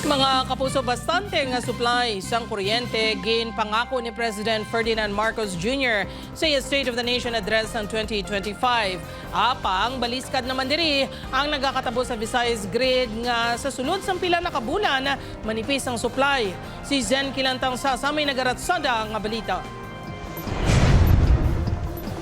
Mga kapuso, bastante nga supply sang kuryente gin pangako ni President Ferdinand Marcos Jr. sa State of the Nation Address ng 2025. Apang baliskad naman diri ang nagakatabo sa Visayas Grid nga sa sulod sang pila na kabulan manipis ang supply. Si Zen Kilantang sa may nagaratsada nga balita.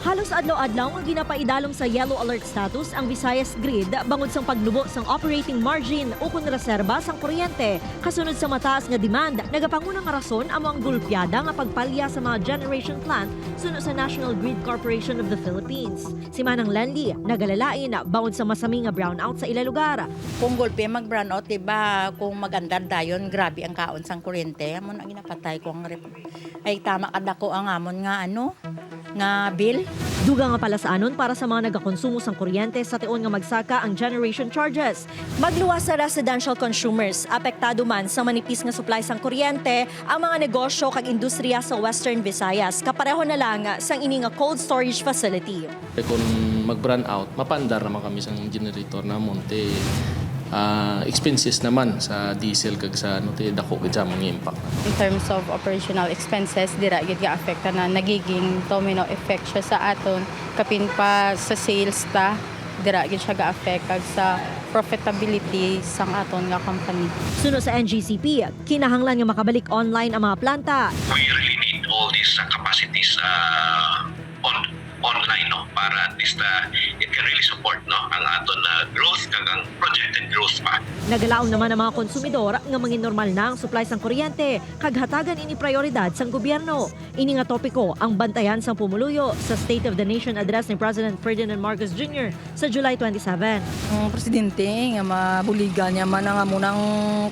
Halos adlaw-adlaw ang ginapaidalom sa yellow alert status ang Visayas Grid bangod sang paglubo sang operating margin o kun reserba sang kuryente kasunod sa mataas nga demand. Nagapangunang rason amo ang gulpyada nga pagpalya sa mga generation plant sunod sa National Grid Corporation of the Philippines. Si Manang Lenly nagalalain bangod sa masami nga brownout sa ila lugar. Kung gulpi mag-brownout, diba, kung magandar dayon, grabe ang kaon sang kuryente. Amon ang ginapatay ko ang ay tama kada ko ang amon nga nga bill. Duga nga pala sa anon para sa mga nagakonsumo sang kuryente sa tion nga magsaka ang generation charges. Magluwas sa residential consumers, apektado man sa manipis nga supply sang kuryente ang mga negosyo kag industriya sa Western Visayas. Kapareho na lang sang ini nga cold storage facility. Kung mag-brand out, mapandar naman kami sa generator na monte. Expenses naman sa diesel kag sa dako gid sa mga impact. In terms of operational expenses, dira gid ga affecta na nagiging domino effect siya sa aton kapin pa sa sales ta, dira gid siya ga affect kag sa profitability sang aton nga company. Sunod sa NGCP, kinahanglan nga makabalik online ang mga planta. We really need all these capacities online, no, para at least it can really support, no, ang aton growth kag ang projected growth pa. Nagalaom naman ang mga konsumidor nga mangin normal na ang supply sang kuryente kag hatagan ini prioridad sang gobyerno. Ini nga topiko ang bantayan sang pumuluyo sa State of the Nation Address ni President Ferdinand Marcos Jr. sa July 27. Ang presidente nga mabuligan niya man nga munang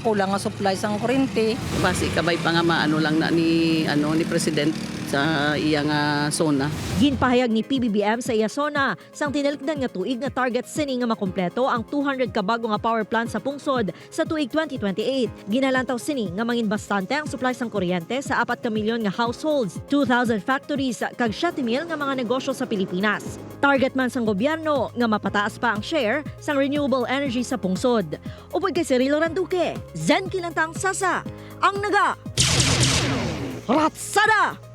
kulang nga supply sang kuryente. Basi kabay pa nga maano lang na ni president sa iya nga zona. Ginpahayag ni PBBM sa iya zona sang tinalikdan nga tuig nga target sini nga makompleto ang 200 ka bago nga power plant sa pungsod sa tuig 2028. Ginalantaw sini nga mangin bastante ang supply sang kuryente sa 4 ka milyon nga households, 2,000 factories kag 7,000 nga mga negosyo sa Pilipinas. Target man sang gobyerno nga mapataas pa ang share sang renewable energy sa pungsod. Upod kay Cirilo Randuque, Zen Kilantang Sasa, ang naga Ratsada!